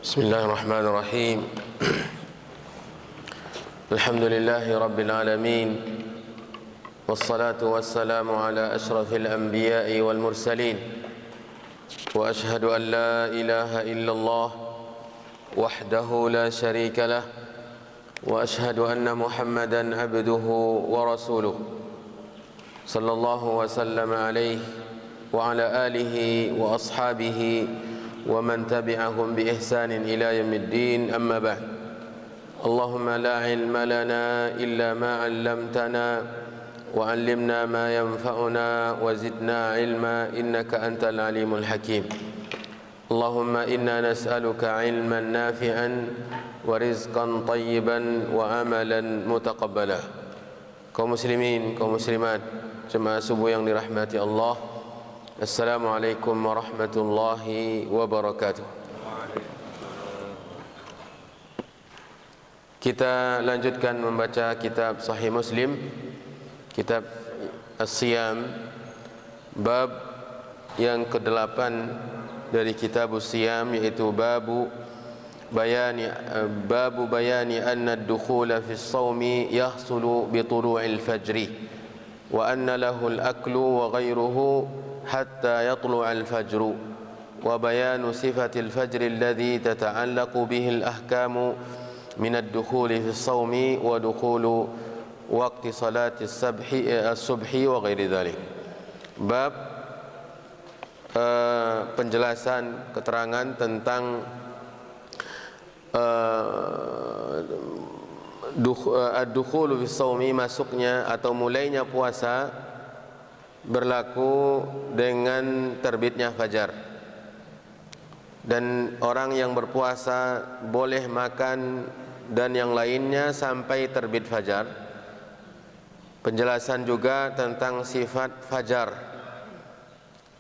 بسم الله الرحمن الرحيم. الحمد لله رب العالمين، والصلاة والسلام على أشرف الأنبياء والمرسلين، وأشهد أن لا إله إلا الله وحده لا شريك له، وأشهد أن محمدا عبده ورسوله صلى الله وسلم عليه وعلى آله وأصحابه ومن تبعهم بإحسان إلى يوم الدين. أما بعد، اللهم لا علم لنا إلا ما علمتنا وعلمنا ما ينفعنا وزدنا علما إنك أنت العليم الحكيم. اللهم إنا نسألك علما نافعا ورزقا طيبا وعملا متقبلا. Kaum muslimin, kaum muslimat, jemaah subuh yang dirahmati Allah, Assalamualaikum warahmatullahi wabarakatuh. Kita lanjutkan membaca kitab Sahih Muslim, kitab As-Siyam, bab yang ke-8 dari kitab As-Siyam, yaitu babu bayani anna ad-dukhula fi as-sawmi yahsulu bi tulu'il fajri wa anna lahu al-aklu wa ghayruhu hatta yatlu'a al-fajru wa bayanu sifatil fajri alladhi tata'allaqu bihi al-ahkamu min ad-dukhuli fi as-sawmi wa dukhulu waqti salati as-subhi wa ghairi dhalik. Bab penjelasan, keterangan tentang ad-dukhulu fi as-sawmi, masuknya atau mulainya puasa berlaku dengan terbitnya fajar, dan orang yang berpuasa boleh makan dan yang lainnya sampai terbit fajar. Penjelasan juga tentang sifat fajar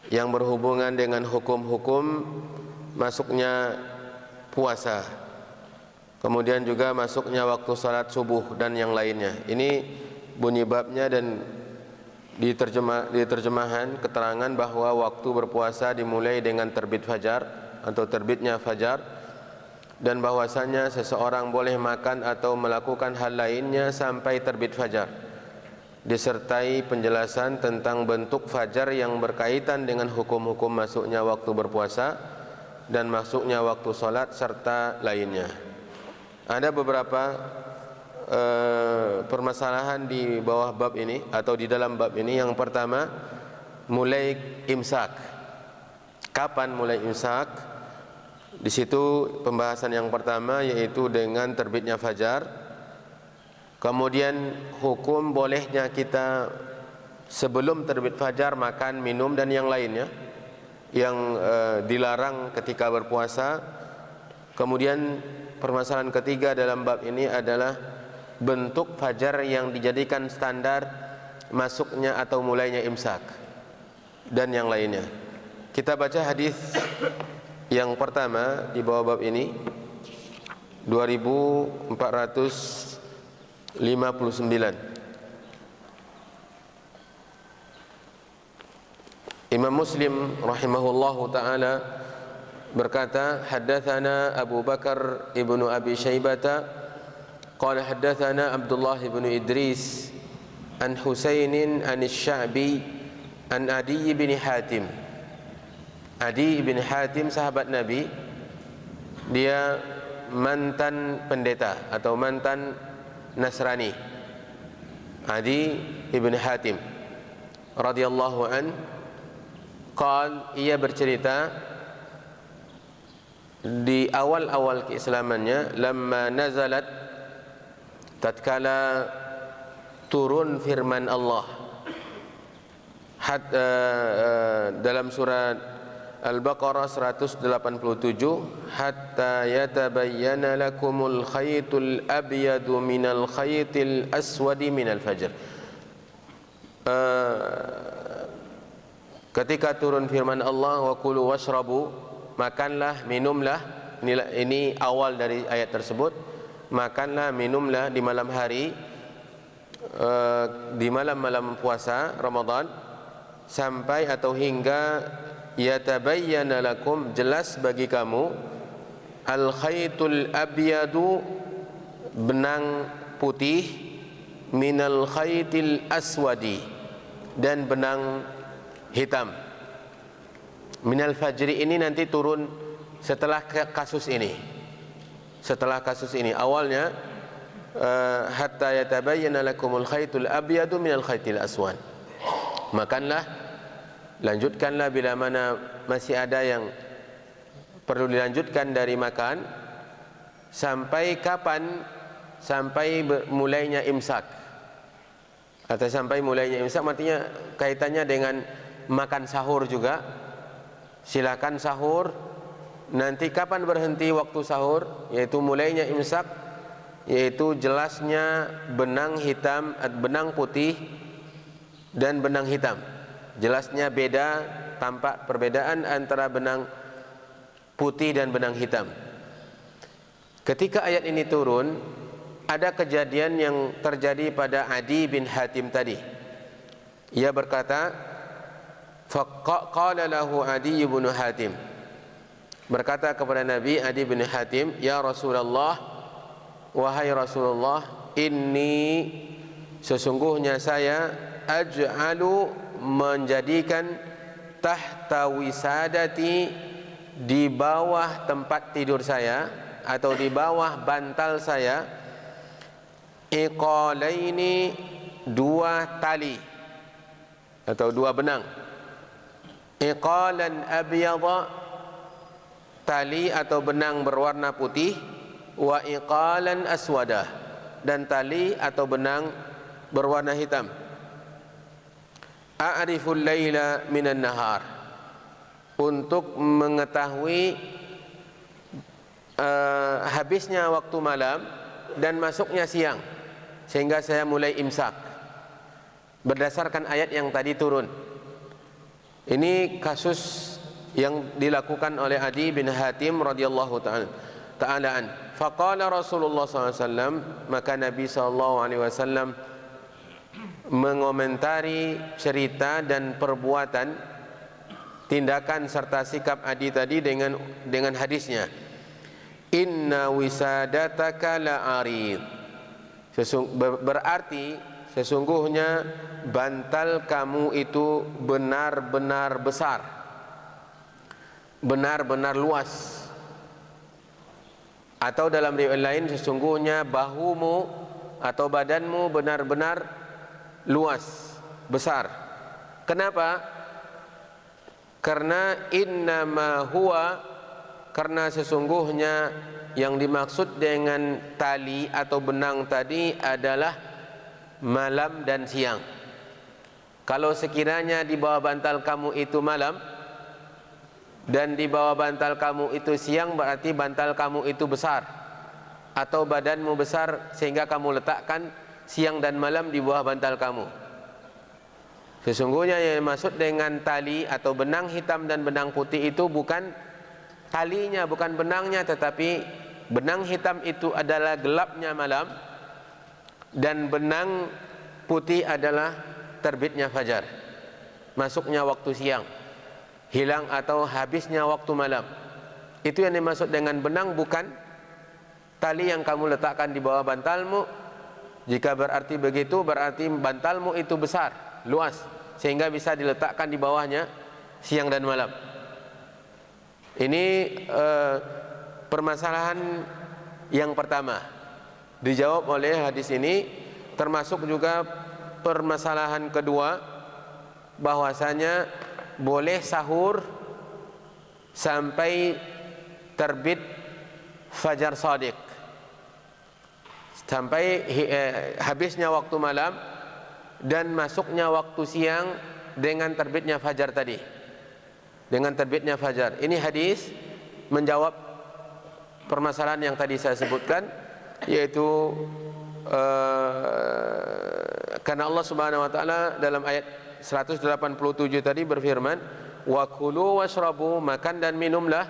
yang berhubungan dengan hukum-hukum masuknya puasa, kemudian juga masuknya waktu salat subuh dan yang lainnya. Ini bunyi babnya, dan di terjemahan keterangan bahwa waktu berpuasa dimulai dengan terbit fajar atau terbitnya fajar, dan bahwasanya seseorang boleh makan atau melakukan hal lainnya sampai terbit fajar, disertai penjelasan tentang bentuk fajar yang berkaitan dengan hukum-hukum masuknya waktu berpuasa dan masuknya waktu sholat serta lainnya. Ada beberapa permasalahan di bawah bab ini atau di dalam bab ini. Yang pertama, mulai imsak. Kapan mulai imsak? Di situ pembahasan yang pertama yaitu dengan terbitnya fajar. Kemudian hukum bolehnya kita sebelum terbit fajar makan, minum dan yang lainnya yang dilarang ketika berpuasa. Kemudian permasalahan ketiga dalam bab ini adalah bentuk fajar yang dijadikan standar masuknya atau mulainya imsak dan yang lainnya. Kita baca hadis yang pertama di bawah bab ini, 2459. Imam Muslim rahimahullahu taala berkata, haddatsana Abu Bakar ibnu Abi Syaibah qala haddatsana Abdullah ibn Idris an Husainin an Asy-Sya'bi an Adi bin Hatim. Adi bin Hatim sahabat Nabi, dia mantan pendeta atau mantan Nasrani. Adi bin Hatim radhiyallahu an qala, ia bercerita di awal-awal keislamannya, lamma nazalat, tatkala turun firman Allah dalam surat Al-Baqarah 187, hatta yatabayyana lakumul khaytul abyadu minal khaytil aswadi minal fajr. Ketika turun firman Allah, wa kulu washrabu, makanlah, minumlah. Ini awal dari ayat tersebut. Makanlah, minumlah di malam hari, di malam-malam puasa Ramadan, sampai atau hingga yatabayyana lakum, jelas bagi kamu, al khaytul abyadu, benang putih, minal khaytil aswadi, dan benang hitam. Minal fajri ini nanti turun setelah kasus ini. Setelah kasus ini, awalnya hatta yatabayyana lakumul khaytul abyadu minal khaytil aswad. Makanlah, lanjutkanlah bila mana masih ada yang perlu dilanjutkan dari makan. Sampai kapan? Sampai mulainya imsak, atau sampai mulainya imsak, artinya kaitannya dengan makan sahur juga. Silakan sahur. Nanti kapan berhenti waktu sahur? Yaitu mulainya imsak, yaitu jelasnya benang hitam, benang putih dan benang hitam. Jelasnya beda, tampak perbedaan antara benang putih dan benang hitam. Ketika ayat ini turun, ada kejadian yang terjadi pada Adi bin Hatim tadi. Ia berkata, faqala lahu Adi bin Hatim, berkata kepada Nabi Adi bin Hatim, ya Rasulullah, wahai Rasulullah, inni, sesungguhnya saya, aj'alu, menjadikan, tahta wisadati, di bawah tempat tidur saya atau di bawah bantal saya, iqalaini, dua tali atau dua benang. Iqalan abyadha, tali atau benang berwarna putih, wa iqalan aswada, dan tali atau benang berwarna hitam. A'riful laila minan nahar, untuk mengetahui habisnya waktu malam dan masuknya siang, sehingga saya mulai imsak berdasarkan ayat yang tadi turun. Ini kasus yang dilakukan oleh Adi bin Hatim radhiyallahu ta'ala an. Faqala Rasulullah SAW, maka Nabi SAW mengomentari cerita dan perbuatan, tindakan serta sikap Adi tadi dengan hadisnya. Inna wisadataka la'arid, berarti sesungguhnya bantal kamu itu benar-benar besar, benar-benar luas. Atau dalam riwayat lain, sesungguhnya bahumu atau badanmu benar-benar luas, besar. Kenapa? Karena innama huwa, karena sesungguhnya yang dimaksud dengan tali atau benang tadi adalah malam dan siang. Kalau sekiranya di bawah bantal kamu itu malam dan di bawah bantal kamu itu siang, berarti bantal kamu itu besar atau badanmu besar sehingga kamu letakkan siang dan malam di bawah bantal kamu. Sesungguhnya yang dimaksud dengan tali atau benang hitam dan benang putih itu bukan talinya, bukan benangnya, tetapi benang hitam itu adalah gelapnya malam dan benang putih adalah terbitnya fajar, masuknya waktu siang, hilang atau habisnya waktu malam. Itu yang dimaksud dengan benang, bukan tali yang kamu letakkan di bawah bantalmu. Jika berarti begitu, berarti bantalmu itu besar, luas, sehingga bisa diletakkan di bawahnya siang dan malam. Ini permasalahan yang pertama dijawab oleh hadis ini. Termasuk juga permasalahan kedua, bahwasanya boleh sahur sampai terbit fajar shadiq, sampai habisnya waktu malam dan masuknya waktu siang dengan terbitnya fajar tadi, dengan terbitnya fajar. Ini hadis menjawab permasalahan yang tadi saya sebutkan, yaitu karena Allah Subhanahu wa taala dalam ayat 187 tadi berfirman, wa kulu washrabu, makan dan minumlah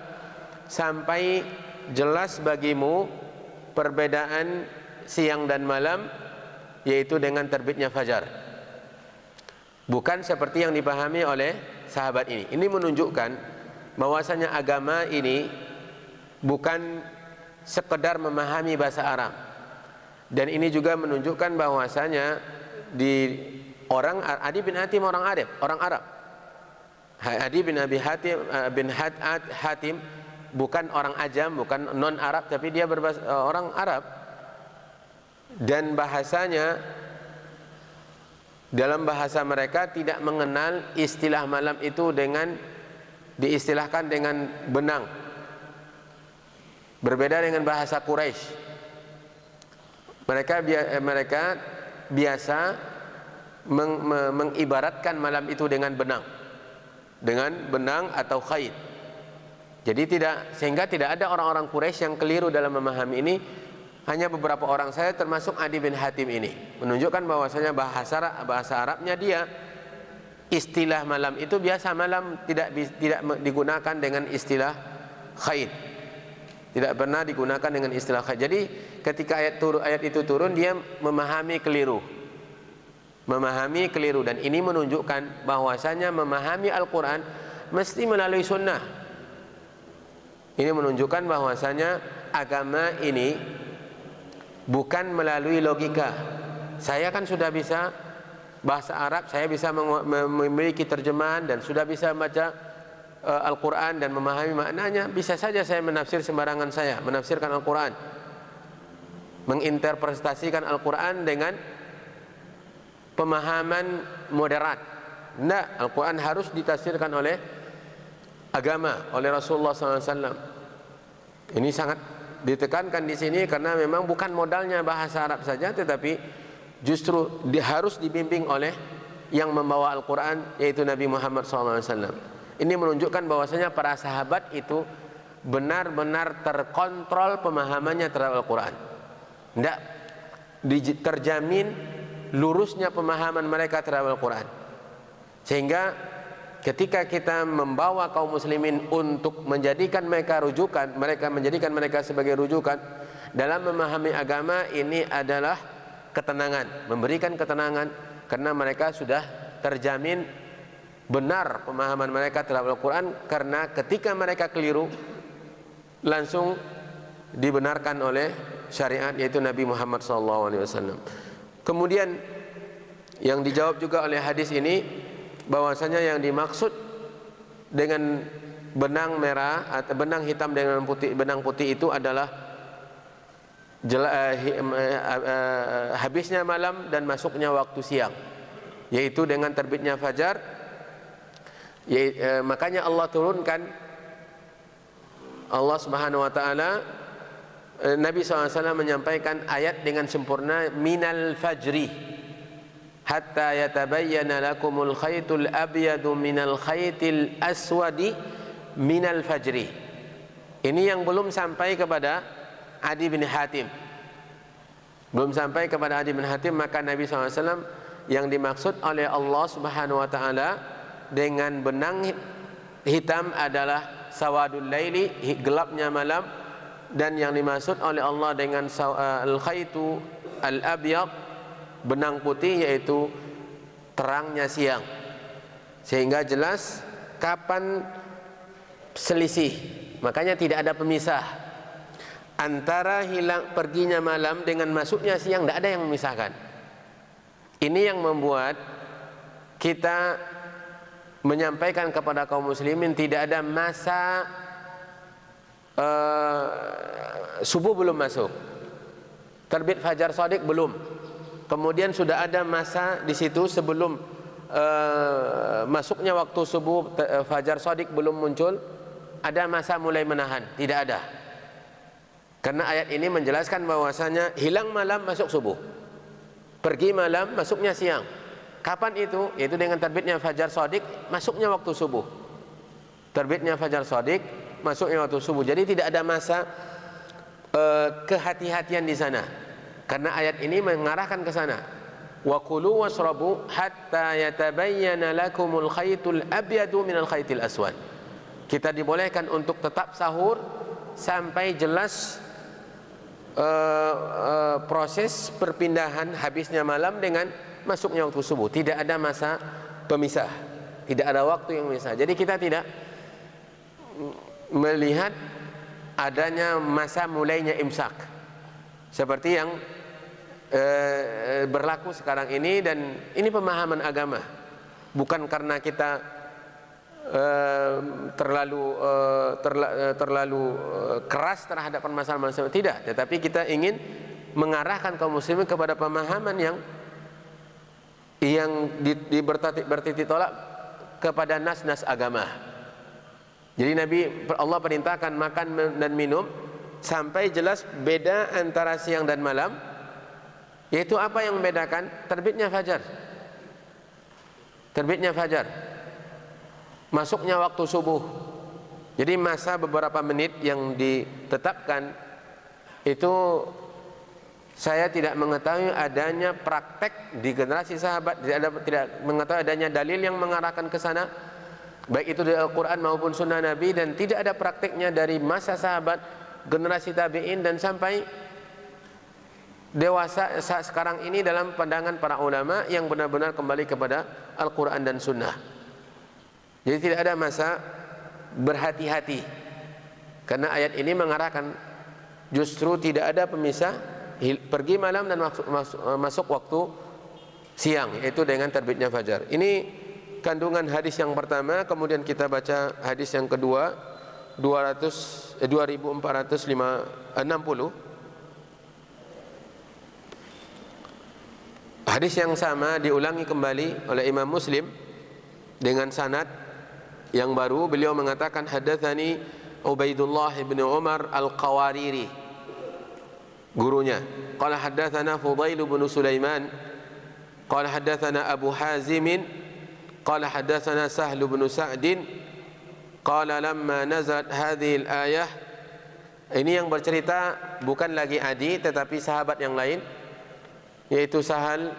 sampai jelas bagimu perbedaan siang dan malam, yaitu dengan terbitnya fajar. Bukan seperti yang dipahami oleh sahabat ini. Ini menunjukkan bahwasanya agama ini bukan sekedar memahami bahasa Arab. Dan ini juga menunjukkan bahwasanya di Adi bin Hatim orang Arab. Adi bin Abi Hatim Hatim bukan orang ajam, bukan non Arab, tapi dia orang Arab. Dan bahasanya, dalam bahasa mereka tidak mengenal istilah malam itu dengan diistilahkan dengan benang. Berbeda dengan bahasa Quraisy. Mereka biasa mengibaratkan malam itu dengan benang atau khayt. Jadi sehingga tidak ada orang-orang Quraisy yang keliru dalam memahami ini. Hanya beberapa orang, saya termasuk Adi bin Hatim ini, menunjukkan bahwasanya bahasa Arabnya dia, istilah malam itu biasa malam, tidak digunakan dengan istilah khayt. Tidak pernah digunakan dengan istilah khayt. Jadi ketika ayat itu turun, dia memahami keliru. Dan ini menunjukkan bahwasanya memahami Al-Quran mesti melalui sunnah. Ini menunjukkan bahwasanya agama ini bukan melalui logika. Saya kan sudah bisa bahasa Arab, saya bisa memiliki terjemahan dan sudah bisa membaca Al-Quran dan memahami maknanya. Bisa saja saya menafsir sembarangan, saya menafsirkan Al-Quran, menginterpretasikan Al-Quran dengan pemahaman moderat. Tidak, Al-Quran harus ditafsirkan oleh agama, oleh Rasulullah SAW. Ini sangat ditekankan di sini karena memang bukan modalnya bahasa Arab saja, tetapi justru harus dibimbing oleh yang membawa Al-Quran, yaitu Nabi Muhammad SAW. Ini menunjukkan bahwasanya para sahabat itu benar-benar terkontrol pemahamannya terhadap Al-Quran. Tidak terjamin lurusnya pemahaman mereka terhadap Al-Quran. Sehingga ketika kita membawa kaum muslimin untuk menjadikan mereka rujukan, menjadikan mereka sebagai rujukan dalam memahami agama, ini adalah ketenangan, memberikan ketenangan, karena mereka sudah terjamin benar pemahaman mereka terhadap Al-Quran. Karena ketika mereka keliru, langsung dibenarkan oleh syariat, yaitu Nabi Muhammad SAW. Kemudian yang dijawab juga oleh hadis ini, bahwasanya yang dimaksud dengan benang merah atau benang hitam dengan benang putih itu adalah habisnya malam dan masuknya waktu siang, yaitu dengan terbitnya fajar. Makanya Allah turunkan, Allah Subhanahu wa taala, Nabi SAW menyampaikan ayat dengan sempurna, minal fajri hatta yatabayyana lakumul khaytul abyadu minal khaytil aswadi minal fajri. Ini yang belum sampai kepada Adi bin Hatim. Maka Nabi SAW, yang dimaksud oleh Allah Subhanahu wa taala dengan benang hitam adalah sawadul laili, gelapnya malam, dan yang dimaksud oleh Allah dengan al-khaytu al-abyad, benang putih, yaitu terangnya siang. Sehingga jelas kapan selisih. Makanya tidak ada pemisah antara perginya malam dengan masuknya siang, tidak ada yang memisahkan. Ini yang membuat kita menyampaikan kepada kaum muslimin, tidak ada masa subuh belum masuk, terbit fajar shadiq belum, kemudian sudah ada masa di situ sebelum masuknya waktu subuh, fajar shadiq belum muncul, ada masa mulai menahan. Tidak ada. Karena ayat ini menjelaskan bahwasanya hilang malam masuk subuh, pergi malam masuknya siang. Kapan itu? Yaitu dengan terbitnya fajar shadiq, masuknya waktu subuh. Terbitnya fajar shadiq, masuknya waktu subuh. Jadi tidak ada masa kehati-hatian di sana. Karena ayat ini mengarahkan ke sana. Wa kulu washrabu hatta yatabayyana lakumul khaytul abyadu minal khaytil aswad. Kita dibolehkan untuk tetap sahur sampai jelas proses perpindahan habisnya malam dengan masuknya waktu subuh. Tidak ada masa pemisah, tidak ada waktu yang memisah. Jadi kita tidak melihat adanya masa mulainya imsak, seperti yang berlaku sekarang ini. Dan ini pemahaman agama, bukan karena kita terlalu keras terhadap permasalahan-permasalahan, tidak, tetapi kita ingin mengarahkan kaum muslimin kepada pemahaman yang bertitik tolak kepada nas-nas agama. Jadi Allah perintahkan makan dan minum sampai jelas beda antara siang dan malam, yaitu apa yang membedakan? Terbitnya fajar, masuknya waktu subuh. Jadi masa beberapa menit yang ditetapkan itu, saya tidak mengetahui adanya praktek di generasi sahabat, tidak mengetahui adanya dalil yang mengarahkan ke sana, baik itu dari Al-Quran maupun Sunnah Nabi, dan tidak ada prakteknya dari masa sahabat, generasi tabi'in, dan sampai dewasa saat sekarang ini dalam pandangan para ulama yang benar-benar kembali kepada Al-Quran dan Sunnah. Jadi tidak ada masa berhati-hati, karena ayat ini mengarahkan justru tidak ada pemisah pergi malam dan masuk waktu siang, yaitu dengan terbitnya fajar. Ini kandungan hadis yang pertama. Kemudian kita baca hadis yang kedua, 2460. Hadis yang sama diulangi kembali oleh Imam Muslim dengan sanad yang baru. Beliau mengatakan, hadatsani Ubaidullah bin Umar Al-Qawariri, gurunya. Qala hadatsana Fudail bin Sulaiman qala hadatsana Abu Hazim qala hadatsana Sahl bin Sa'd qala lamma nazalat hadhihi al-ayah. Ini yang bercerita bukan lagi Adi tetapi sahabat yang lain, yaitu Sahal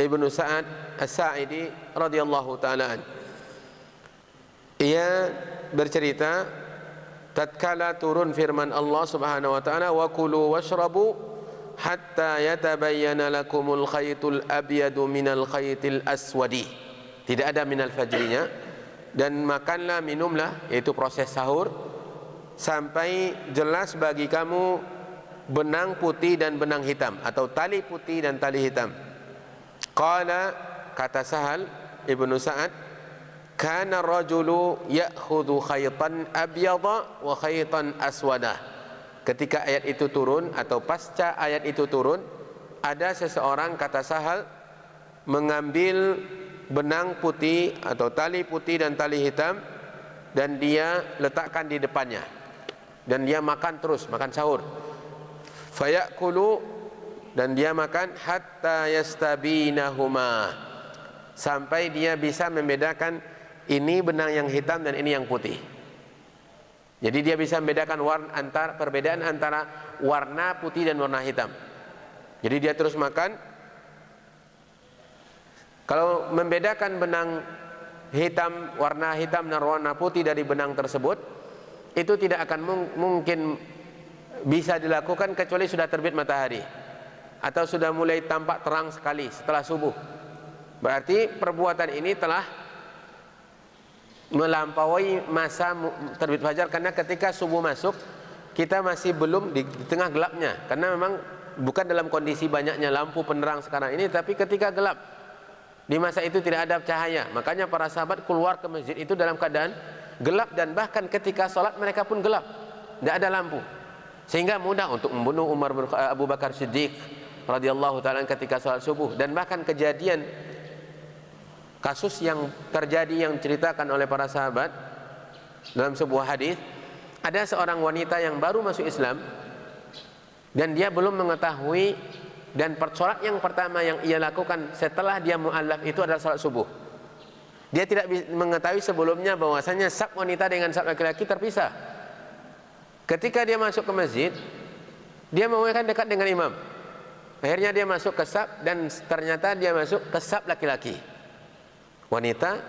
ibnu Sa'ad As-Sa'idi radhiyallahu ta'ala an. Ia bercerita tatkala turun firman Allah Subhanahu wa ta'ala, wa kulu washrabu hatta yatabayyana lakumul khaytul abyadu minal khaytil aswadi. Tidak ada minal fajrinya. Dan makanlah, minumlah, yaitu proses sahur, sampai jelas bagi kamu benang putih dan benang hitam, atau tali putih dan tali hitam. Qala, kata Sahal ibnu Sa'ad, kana rajulu ya'khudhu khaytan abyada wa khaytan aswada. Ketika ayat itu turun atau pasca ayat itu turun, ada seseorang, kata Sahal, mengambil benang putih atau tali putih dan tali hitam, dan dia letakkan di depannya, dan dia makan terus, makan sahur. Fayakulu, dan dia makan hatta yastabinahuma, sampai dia bisa membedakan ini benang yang hitam dan ini yang putih. Jadi dia bisa membedakan perbedaan antara warna putih dan warna hitam. Jadi dia terus makan. Kalau membedakan benang hitam, warna hitam dan warna putih dari benang tersebut, itu tidak akan mungkin bisa dilakukan kecuali sudah terbit matahari atau sudah mulai tampak terang sekali setelah subuh. Berarti perbuatan ini telah melampaui masa terbit fajar, karena ketika subuh masuk kita masih belum di tengah gelapnya, karena memang bukan dalam kondisi banyaknya lampu penerang sekarang ini, tapi ketika gelap. Di masa itu tidak ada cahaya, makanya para sahabat keluar ke masjid itu dalam keadaan gelap, dan bahkan ketika sholat mereka pun gelap, tidak ada lampu, sehingga mudah untuk membunuh Abu Bakar Siddiq radhiyallahu ta'ala ketika sholat subuh. Dan bahkan kejadian kasus yang terjadi yang diceritakan oleh para sahabat dalam sebuah hadis, ada seorang wanita yang baru masuk Islam dan dia belum mengetahui, dan sholat yang pertama yang ia lakukan setelah dia mu'allaf itu adalah sholat subuh. Dia tidak mengetahui sebelumnya bahwasanya saf wanita dengan saf laki-laki terpisah. Ketika dia masuk ke masjid, dia mau dekat dengan imam. Akhirnya dia masuk ke saf, dan ternyata dia masuk ke saf laki-laki. Wanita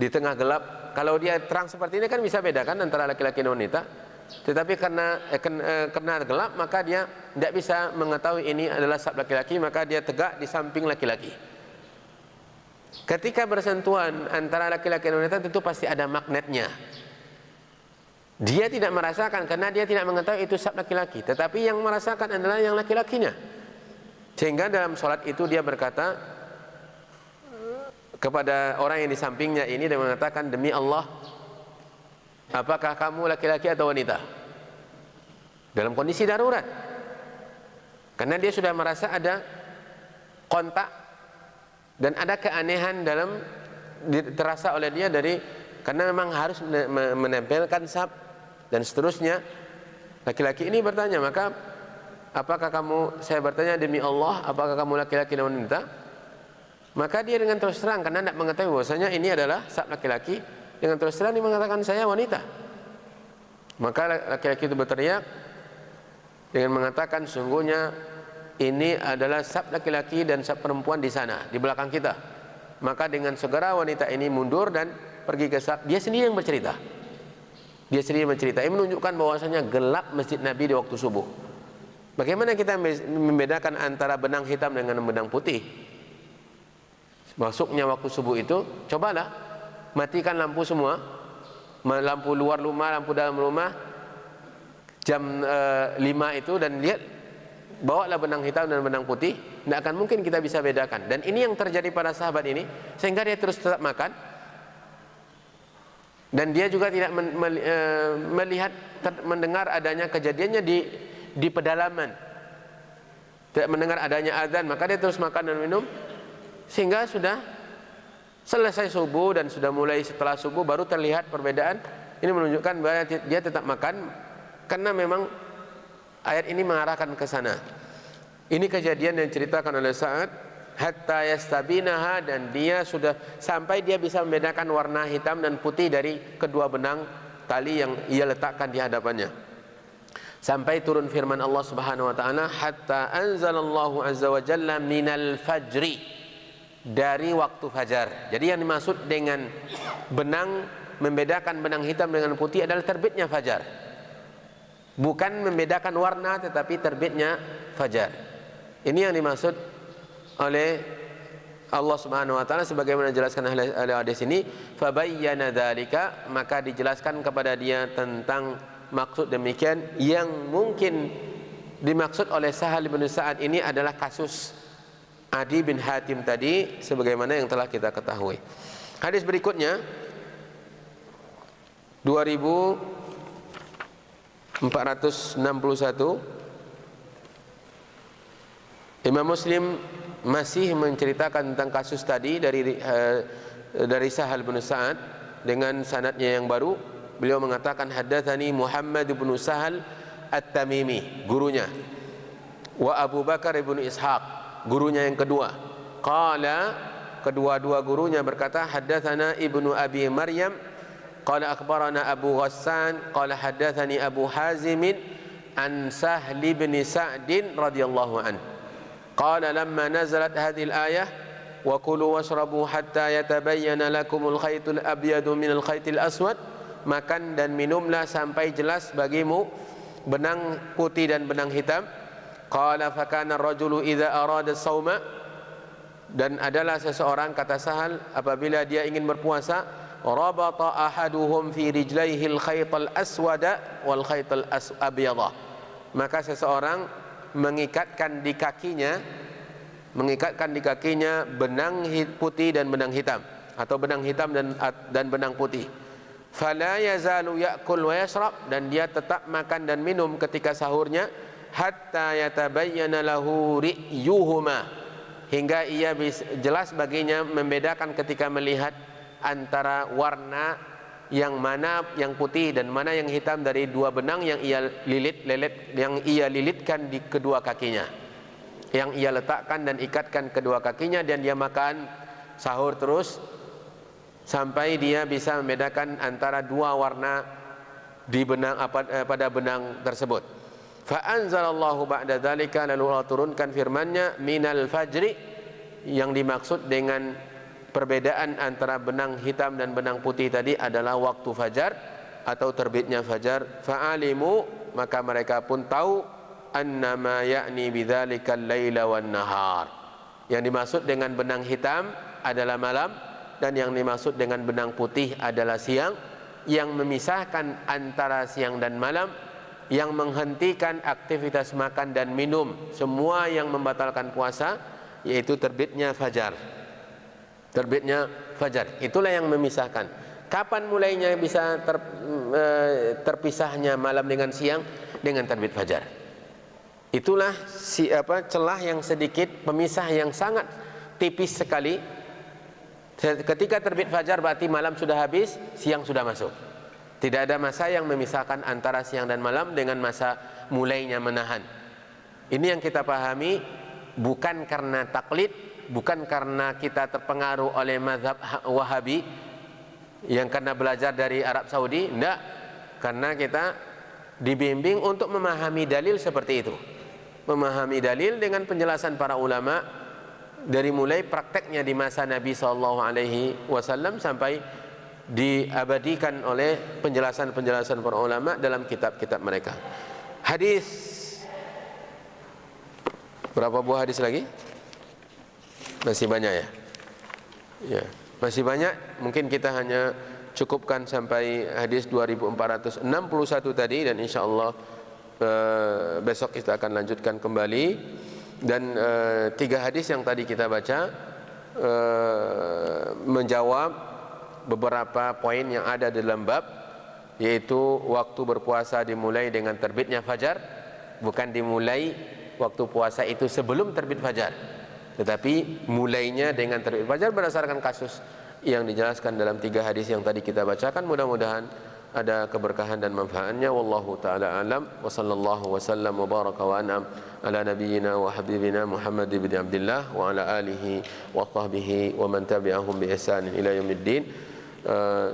di tengah gelap. Kalau dia terang seperti ini kan bisa bedakan antara laki-laki dan wanita. Tetapi karena gelap, maka dia tidak bisa mengetahui ini adalah saf laki-laki, maka dia tegak di samping laki-laki. Ketika bersentuhan antara laki-laki dan wanita, tentu pasti ada magnetnya. Dia tidak merasakan karena dia tidak mengetahui itu sab laki-laki, tetapi yang merasakan adalah yang laki-lakinya. Sehingga dalam sholat itu dia berkata kepada orang yang di sampingnya ini dan mengatakan, demi Allah, apakah kamu laki-laki atau wanita? Dalam kondisi darurat, karena dia sudah merasa ada kontak dan ada keanehan dalam terasa oleh dia dari, karena memang harus menempelkan sab dan seterusnya. Laki-laki ini bertanya, maka apakah kamu, saya bertanya demi Allah, apakah kamu laki-laki dan wanita? Maka dia dengan terus terang, karena tidak mengetahui bahwasanya ini adalah sab laki-laki, dengan terus terang dia mengatakan saya wanita. Maka laki-laki itu berteriak dengan mengatakan, sungguhnya ini adalah sab laki-laki dan sab perempuan di sana, di belakang kita. Maka dengan segera wanita ini mundur dan pergi ke sab. Dia sendiri yang bercerita. Dia sendiri bercerita. Ini menunjukkan bahwasanya gelap masjid Nabi di waktu subuh. Bagaimana kita membedakan antara benang hitam dengan benang putih? Masuknya waktu subuh itu, cobalah matikan lampu semua, lampu luar rumah, lampu dalam rumah, jam 5 itu, dan lihat, bawalah benang hitam dan benang putih. Tidak akan mungkin kita bisa bedakan. Dan ini yang terjadi pada sahabat ini, sehingga dia terus tetap makan. Dan dia juga tidak melihat, mendengar adanya kejadiannya di pedalaman, tidak mendengar adanya azan. Maka dia terus makan dan minum, sehingga sudah selesai subuh dan sudah mulai setelah subuh baru terlihat perbedaan. Ini menunjukkan bahwa dia tetap makan, karena memang ayat ini mengarahkan ke sana. Ini kejadian yang diceritakan oleh Sa'ad, hatta yastabinaha, dan dia sudah sampai dia bisa membedakan warna hitam dan putih dari kedua benang tali yang ia letakkan di hadapannya. Sampai turun firman Allah Subhanahu wa taala, hatta anzalallahu azza wa jalla minal fajri, dari waktu fajar. Jadi yang dimaksud dengan benang, membedakan benang hitam dengan putih adalah terbitnya fajar. Bukan membedakan warna, tetapi terbitnya fajar. Ini yang dimaksud oleh Allah Subhanahu wa taala sebagaimana dijelaskan oleh hadis ini, fabayyana dzalika, maka dijelaskan kepada dia tentang maksud demikian. Yang mungkin dimaksud oleh Sahal bin Sa'ad ini adalah kasus Adi bin Hatim tadi, sebagaimana yang telah kita ketahui. Hadis berikutnya 2461, Imam Muslim masih menceritakan tentang kasus tadi dari Sahal bin Sa'ad dengan sanadnya yang baru. Beliau mengatakan, haddatsani Muhammad bin Sahal At-Tamimi, gurunya, wa Abu Bakar bin Ishaq, gurunya yang kedua. Qala, kedua-dua gurunya berkata, haddatsana Ibnu Abi Maryam qala akhbarana Abu Ghassan qala haddatsani Abu Hazim an Sahl bin Sa'd radhiyallahu anhu qala lamma nazalat hadhihi al-ayah wa kulu washrabu hatta yatabayyana lakumul khaytul abyadu minal khaytil aswad, makan dan minumlah sampai jelas bagimu benang putih dan benang hitam. Qala fakana ar-rajulu idza arada as-sauma, dan adalah seseorang, kata Sahal, apabila dia ingin berpuasa, rabata ahaduhum fi rijlaihi al-khaytal aswada wal khaytal abyada, maka seseorang mengikatkan di kakinya benang putih dan benang hitam, atau benang hitam dan benang putih. Fala yazalu ya'kul wa yashrab, dan dia tetap makan dan minum ketika sahurnya, hatta yatabayyana lahu ri'yuhuma, hingga ia jelas baginya membedakan ketika melihat antara warna yang mana yang putih dan mana yang hitam dari dua benang yang ia lilitkan di kedua kakinya, yang ia letakkan dan ikatkan kedua kakinya, dan dia makan sahur terus sampai dia bisa membedakan antara dua warna di benang pada benang tersebut. Fa anzalallahu ba'da dzalika, lalu Allah turunkan firman-Nya, minal fajri, yang dimaksud dengan perbedaan antara benang hitam dan benang putih tadi adalah waktu fajar atau terbitnya fajar. Fa'alimu, maka mereka pun tahu, annama ya'ni bidzalikal laila wan nahar, yang dimaksud dengan benang hitam adalah malam, dan yang dimaksud dengan benang putih adalah siang. yang memisahkan antara siang dan malam, yang menghentikan aktivitas makan dan minum, semua yang membatalkan puasa, yaitu terbitnya fajar. Terbitnya fajar, itulah yang memisahkan. Kapan mulainya bisa terpisahnya malam dengan siang? Dengan terbit fajar. Itulah celah yang sedikit, pemisah yang sangat tipis sekali. Ketika terbit fajar berarti malam sudah habis, siang sudah masuk. Tidak ada masa yang memisahkan antara siang dan malam dengan masa mulainya menahan. Ini yang kita pahami, bukan karena taklid, bukan karena kita terpengaruh oleh mazhab Wahabi yang karena belajar dari Arab Saudi, enggak, karena kita dibimbing untuk memahami dalil seperti itu. Memahami dalil dengan penjelasan para ulama dari mulai prakteknya di masa Nabi SAW sampai diabadikan oleh penjelasan-penjelasan para ulama dalam kitab-kitab mereka. Hadis, berapa buah hadis lagi? Masih banyak ya? Ya, masih banyak. Mungkin kita hanya cukupkan sampai hadis 2461 tadi, dan insyaallah besok kita akan lanjutkan kembali. Dan 3 hadis yang tadi kita baca menjawab beberapa poin yang ada dalam bab, yaitu waktu berpuasa dimulai dengan terbitnya fajar, bukan dimulai waktu puasa itu sebelum terbit fajar, tetapi mulainya dengan terbit fajar berdasarkan kasus yang dijelaskan dalam 3 hadis yang tadi kita bacakan. Mudah-mudahan ada keberkahan dan manfaatnya. Wallahu ta'ala alam, wa sallallahu wa sallam wa baraka wa an'am ala nabiyyina wa habibina Muhammad ibn Abdullah wa ala alihi wa sahbihi wa man tabi'ahum bi ihsan ila yaumiddin.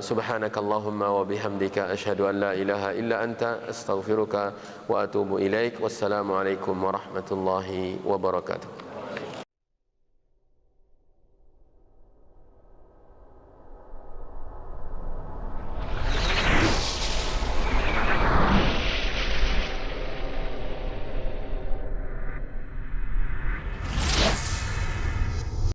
Subhanakallahumma wa bihamdika asyhadu an la ilaha illa anta astaghfiruka wa atubu ilaik. Wassalamu alaikum warahmatullahi wabarakatuh.